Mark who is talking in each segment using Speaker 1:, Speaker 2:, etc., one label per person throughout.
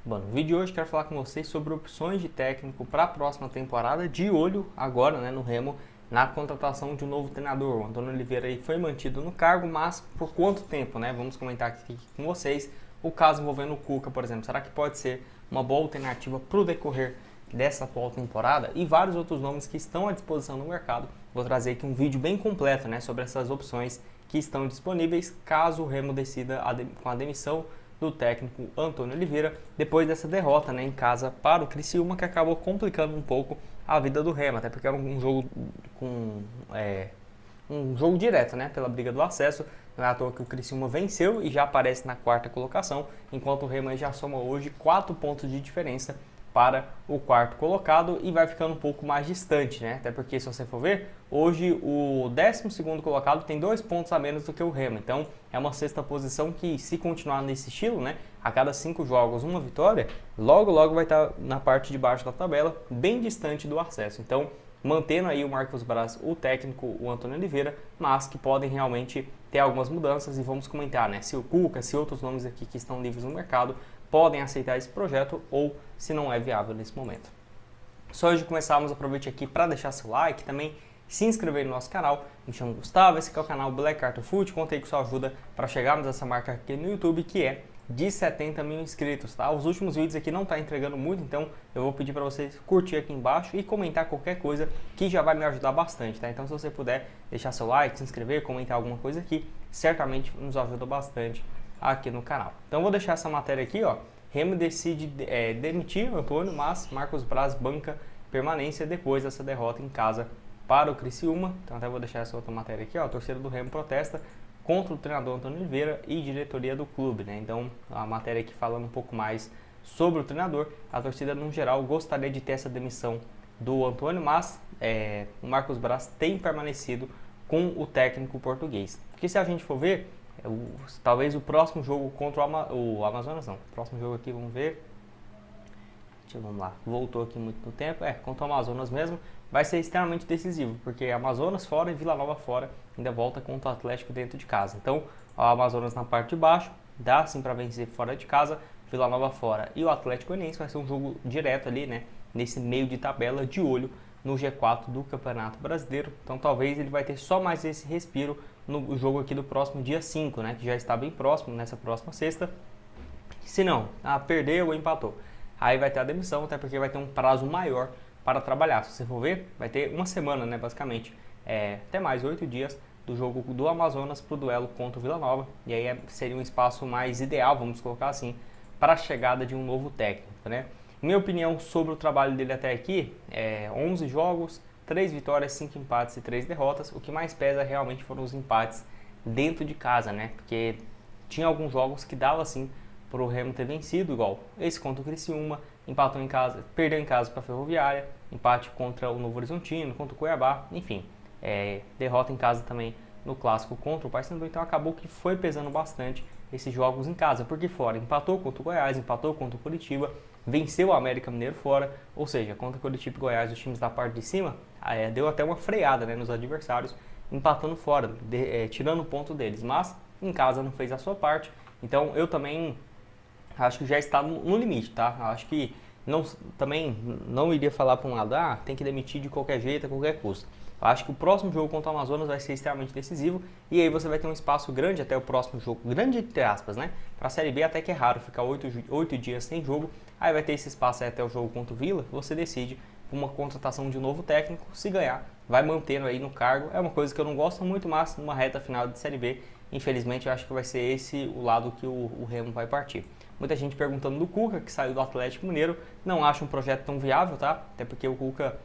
Speaker 1: Bom, no vídeo de hoje quero falar com vocês sobre opções de técnico para a próxima temporada, de olho agora, no Remo, na contratação de um novo treinador. O Antônio Oliveira aí foi mantido no cargo, mas por quanto tempo, né? Vamos comentar aqui com vocês o caso envolvendo o Cuca, por exemplo. Será que pode ser uma boa alternativa para o decorrer dessa atual temporada? E vários outros nomes que estão à disposição no mercado. Vou trazer aqui um vídeo bem completo, sobre essas opções que estão disponíveis caso o Remo decida com a demissão do técnico Antônio Oliveira, depois dessa derrota em casa para o Criciúma, que acabou complicando um pouco a vida do Remo, até porque era um jogo um jogo direto, pela briga do acesso. Não é à toa que o Criciúma venceu e já aparece na quarta colocação, enquanto o Remo já soma hoje 4 pontos de diferença para o quarto colocado e vai ficando um pouco mais distante, Até porque, se você for ver, hoje o 12º colocado tem 2 pontos a menos do que o Remo. Então, é uma sexta posição que, se continuar nesse estilo, a cada 5 jogos uma vitória, logo vai estar na parte de baixo da tabela, bem distante do acesso. Então, mantendo aí o Marcos Braz, o técnico, o Antônio Oliveira, mas que podem realmente ter algumas mudanças e vamos comentar, se o Cuca, se outros nomes aqui que estão livres no mercado podem aceitar esse projeto ou se não é viável nesse momento. Só antes de começarmos, aproveite aqui para deixar seu like, também se inscrever no nosso canal. Me chamo Gustavo, esse aqui é o canal Black Carto Foot, contei com sua ajuda para chegarmos a essa marca aqui no YouTube, que é de 70 mil inscritos, Os últimos vídeos aqui não tá entregando muito, então eu vou pedir para vocês curtir aqui embaixo e comentar qualquer coisa que já vai me ajudar bastante, Então, se você puder deixar seu like, se inscrever, comentar alguma coisa aqui, certamente nos ajuda bastante aqui no canal. Então, vou deixar essa matéria aqui, Remo decide demitir o Antônio, mas Marcos Braz banca permanência depois dessa derrota em casa para o Criciúma. Então, até vou deixar essa outra matéria aqui, A torcida do Remo protesta contra o treinador Antônio Oliveira e diretoria do clube, Então, a matéria aqui falando um pouco mais sobre o treinador. A torcida, no geral, gostaria de ter essa demissão do Antônio, mas o Marcos Braz tem permanecido com o técnico português. Porque, se a gente for ver, talvez o próximo jogo contra o Amazonas, não. O próximo jogo aqui, vamos ver. Vamos lá, voltou aqui muito no tempo. Contra o Amazonas mesmo, vai ser extremamente decisivo, porque Amazonas fora e Vila Nova fora, ainda volta contra o Atlético dentro de casa. Então, o Amazonas na parte de baixo, dá sim para vencer fora de casa, Vila Nova fora. E o Atlético Goianiense vai ser um jogo direto ali, nesse meio de tabela, de olho no G4 do Campeonato Brasileiro. Então, talvez ele vai ter só mais esse respiro no jogo aqui do próximo dia 5, que já está bem próximo, nessa próxima sexta. Se não, perdeu ou empatou, aí vai ter a demissão, até porque vai ter um prazo maior para trabalhar. Se você for ver, vai ter uma semana, basicamente, até mais 8 dias do jogo do Amazonas para o duelo contra o Vila Nova. E aí seria um espaço mais ideal, vamos colocar assim, para a chegada de um novo técnico, Minha opinião sobre o trabalho dele até aqui é 11 jogos, 3 vitórias, 5 empates e 3 derrotas. O que mais pesa realmente foram os empates dentro de casa, Porque tinha alguns jogos que dava assim para o Remo ter vencido, igual esse contra o Criciúma, empatou em casa, perdeu em casa para a Ferroviária, empate contra o Novo Horizontino, contra o Cuiabá, enfim, derrota em casa também no clássico contra o Paysandu. Então acabou que foi pesando bastante esses jogos em casa, porque fora empatou contra o Goiás, empatou contra o Curitiba, venceu o América Mineiro fora, ou seja, contra o Curitiba e Goiás, os times da parte de cima, deu até uma freada nos adversários, empatando fora, tirando o ponto deles, mas em casa não fez a sua parte. Então eu também acho que já está no limite, Acho que também não iria falar para um lado, tem que demitir de qualquer jeito, a qualquer custo. Acho que o próximo jogo contra o Amazonas vai ser extremamente decisivo e aí você vai ter um espaço grande até o próximo jogo, grande entre aspas, Para a Série B até que é raro ficar 8 dias sem jogo, aí vai ter esse espaço até o jogo contra o Vila, você decide uma contratação de um novo técnico, se ganhar, vai mantendo aí no cargo. É uma coisa que eu não gosto muito, mas numa reta final de Série B, infelizmente eu acho que vai ser esse o lado que o Remo vai partir. Muita gente perguntando do Cuca, que saiu do Atlético Mineiro, não acho um projeto tão viável, Até porque o Cuca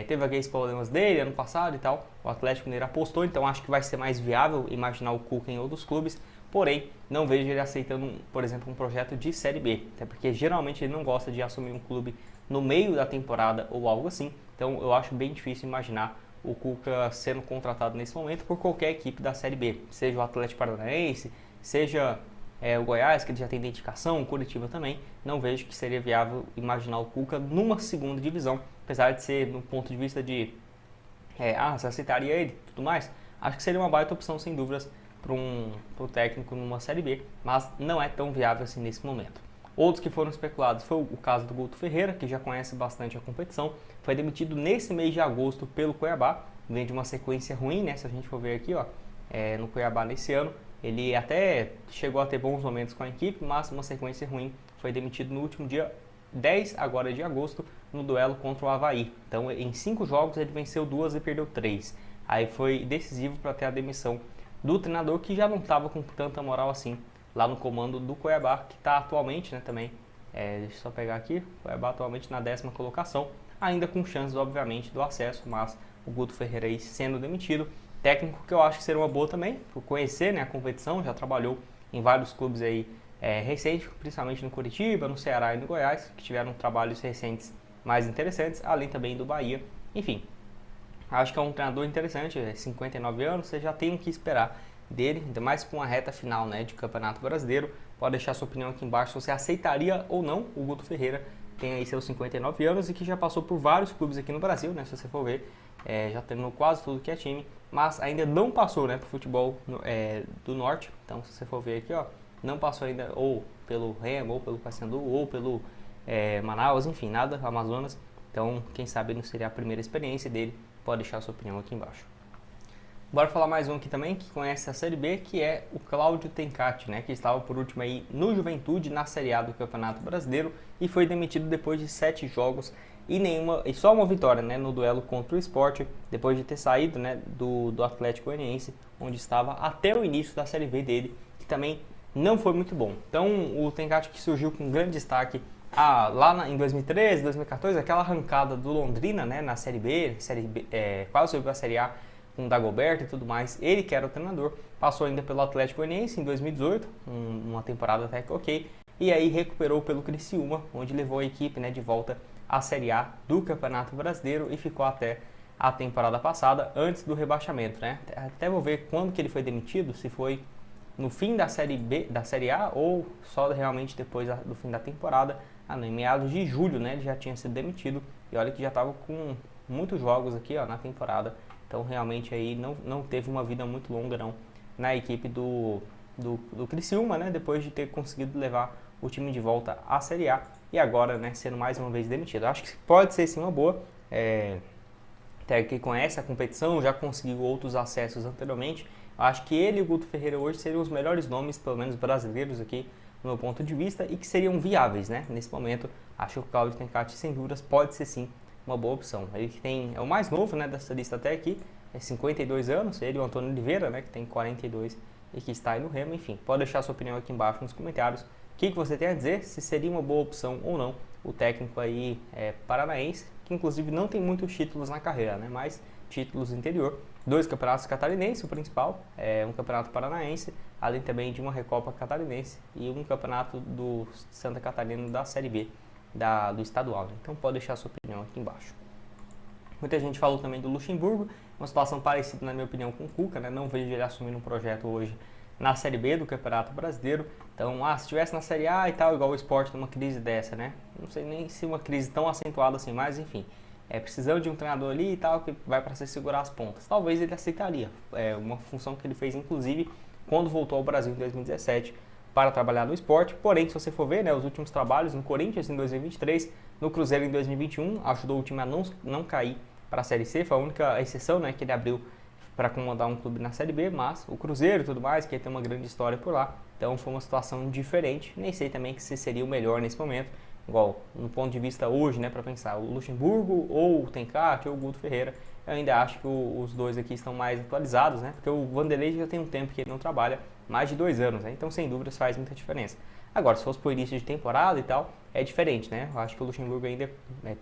Speaker 1: teve aqueles problemas dele ano passado e tal, o Atlético Mineiro apostou, então acho que vai ser mais viável imaginar o Cuca em outros clubes, porém não vejo ele aceitando, por exemplo, um projeto de Série B, até porque geralmente ele não gosta de assumir um clube no meio da temporada ou algo assim, então eu acho bem difícil imaginar o Cuca sendo contratado nesse momento por qualquer equipe da Série B, seja o Atlético Paranaense, seja o Goiás, que ele já tem identificação, o Curitiba também. Não vejo que seria viável imaginar o Cuca numa segunda divisão, apesar de ser, no ponto de vista de você aceitaria ele e tudo mais, acho que seria uma baita opção, sem dúvidas, para o técnico numa Série B, mas não é tão viável assim nesse momento. Outros que foram especulados foi o caso do Guto Ferreira, que já conhece bastante a competição, foi demitido nesse mês de agosto pelo Cuiabá, vem de uma sequência ruim, né? Se a gente for ver aqui, ó, no Cuiabá nesse ano, ele até chegou a ter bons momentos com a equipe, mas uma sequência ruim, foi demitido no último dia 10 agora de agosto, no duelo contra o Avaí. Então, em 5 jogos, ele venceu 2 e perdeu 3. Aí foi decisivo para ter a demissão do treinador, que já não estava com tanta moral assim lá no comando do Cuiabá, que está atualmente, né, também, deixa eu só pegar aqui, o Cuiabá atualmente na 10ª colocação, ainda com chances, obviamente, do acesso, mas o Guto Ferreira aí sendo demitido, técnico que eu acho que seria uma boa também, por conhecer, né, a competição, já trabalhou em vários clubes aí recentes, principalmente no Curitiba, no Ceará e no Goiás, que tiveram trabalhos recentes mais interessantes, além também do Bahia, enfim. Acho que é um treinador interessante, 59 anos, você já tem o que esperar dele, ainda mais com uma reta final, né, de Campeonato Brasileiro. Pode deixar sua opinião aqui embaixo se você aceitaria ou não o Guto Ferreira, tem aí seus 59 anos e que já passou por vários clubes aqui no Brasil, né, se você for ver, já treinou quase tudo que é time, mas ainda não passou, né, pro futebol do Norte. Então, se você for ver aqui, ó, não passou ainda ou pelo Remo, ou pelo Paysandu, ou pelo Manaus, enfim, nada, Amazonas. Então, quem sabe não seria a primeira experiência dele. Pode deixar a sua opinião aqui embaixo. Bora falar mais um aqui também, que conhece a Série B, que é o Cláudio Tencati, né, que estava por último aí no Juventude, na Série A do Campeonato Brasileiro, e foi demitido depois de 7 jogos e só uma vitória, né, no duelo contra o Sport, depois de ter saído, né, do Atlético Goianiense, onde estava até o início da Série B dele, que também não foi muito bom. Então, o Tencati, que surgiu com grande destaque em 2013, 2014, aquela arrancada do Londrina, né, na Série B, quase subiu para a Série A com o Dagoberto e tudo mais, ele que era o treinador, passou ainda pelo Atlético Goianiense em 2018, uma temporada até que ok, e aí recuperou pelo Criciúma, onde levou a equipe, né, de volta à Série A do Campeonato Brasileiro e ficou até a temporada passada, antes do rebaixamento, né? Até vou ver quando que ele foi demitido, se foi no fim da Série B, da Série A, ou só realmente depois do fim da temporada. Em meados de julho, né, ele já tinha sido demitido, e olha que já estava com muitos jogos aqui, ó, na temporada. Então, realmente, aí não teve uma vida muito longa, não, na equipe do Criciúma, né? Depois de ter conseguido levar o time de volta à Série A e agora, né, sendo mais uma vez demitido. Acho que pode ser, sim, uma boa. Até que conhece a competição, já conseguiu outros acessos anteriormente. Acho que ele e o Guto Ferreira hoje seriam os melhores nomes, pelo menos brasileiros aqui, no meu ponto de vista, e que seriam viáveis, né? Nesse momento, acho que o Cláudio Tencati, sem dúvidas, pode ser, sim, uma boa opção. Ele que é o mais novo, né, dessa lista até aqui, 52 anos, ele e o Antônio Oliveira, né, que tem 42 e que está aí no Remo. Enfim, pode deixar sua opinião aqui embaixo nos comentários. O que você tem a dizer, se seria uma boa opção ou não o técnico aí paranaense, que inclusive não tem muitos títulos na carreira, né, mas títulos do interior. 2 campeonatos catarinenses, o principal, um campeonato paranaense, além também de uma Recopa catarinense e um campeonato do Santa Catarina da Série B do estadual, né? Então pode deixar a sua opinião aqui embaixo. Muita gente falou também do Luxemburgo, uma situação parecida na minha opinião com o Cuca, né? Não vejo ele assumindo um projeto hoje na Série B do Campeonato Brasileiro. Então, se estivesse na Série A e tal, igual o Sport numa crise dessa, né? Não sei nem se uma crise tão acentuada assim, mas enfim, precisando de um treinador ali e tal, que vai para se segurar as pontas. Talvez ele aceitaria, uma função que ele fez inclusive quando voltou ao Brasil em 2017, para trabalhar no Sport. Porém, se você for ver, né, os últimos trabalhos no Corinthians em 2023, no Cruzeiro em 2021, ajudou o time a não cair para a Série C, foi a única exceção, né, que ele abriu para comandar um clube na Série B, mas o Cruzeiro e tudo mais, que tem uma grande história por lá, então foi uma situação diferente. Nem sei também que se seria o melhor nesse momento, igual no ponto de vista hoje, né, para pensar, o Luxemburgo ou o Tencati ou o Guto Ferreira. Eu ainda acho que os dois aqui estão mais atualizados, né? Porque o Vanderlei já tem um tempo que ele não trabalha, mais de 2 anos, né? Então, sem dúvidas, faz muita diferença. Agora, se fosse por início de temporada e tal, é diferente, né? Eu acho que o Luxemburgo ainda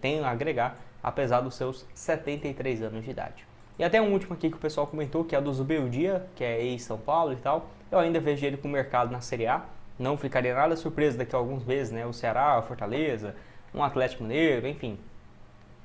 Speaker 1: tem a agregar, apesar dos seus 73 anos de idade. E até um último aqui que o pessoal comentou, que é do Zubeldia, que é ex-São Paulo e tal. Eu ainda vejo ele com o mercado na Série A. Não ficaria nada surpreso daqui a alguns meses, né? O Ceará, o Fortaleza, um Atlético Mineiro, enfim,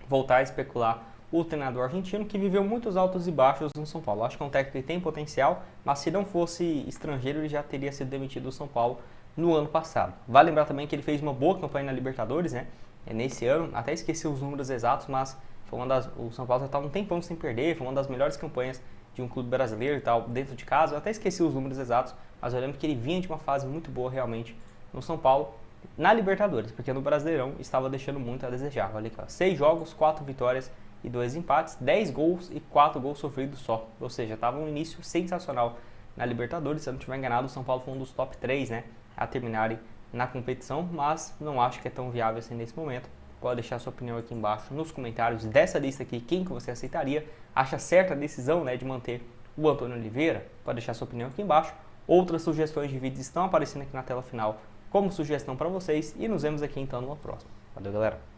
Speaker 1: voltar a especular o treinador argentino, que viveu muitos altos e baixos no São Paulo. Acho que é um técnico que tem potencial, mas se não fosse estrangeiro, ele já teria sido demitido do São Paulo no ano passado. Vale lembrar também que ele fez uma boa campanha na Libertadores, né? Nesse ano, até esqueci os números exatos, mas foi o São Paulo já estava um tempão sem perder, foi uma das melhores campanhas de um clube brasileiro e tal, dentro de casa. Eu até esqueci os números exatos, mas eu lembro que ele vinha de uma fase muito boa realmente no São Paulo. na Libertadores, porque no Brasileirão estava deixando muito a desejar. Olha aqui, ó, 6 jogos, 4 vitórias e 2 empates, 10 gols e 4 gols sofridos só. Ou seja, estava um início sensacional na Libertadores. Se eu não estiver enganado, o São Paulo foi um dos top 3, né, a terminarem na competição, mas não acho que é tão viável assim nesse momento. Pode deixar sua opinião aqui embaixo nos comentários dessa lista aqui, quem que você aceitaria. Acha certa a decisão, né, de manter o Antônio Oliveira? Pode deixar sua opinião aqui embaixo. Outras sugestões de vídeos estão aparecendo aqui na tela final como sugestão para vocês e nos vemos aqui então numa próxima. Valeu, galera!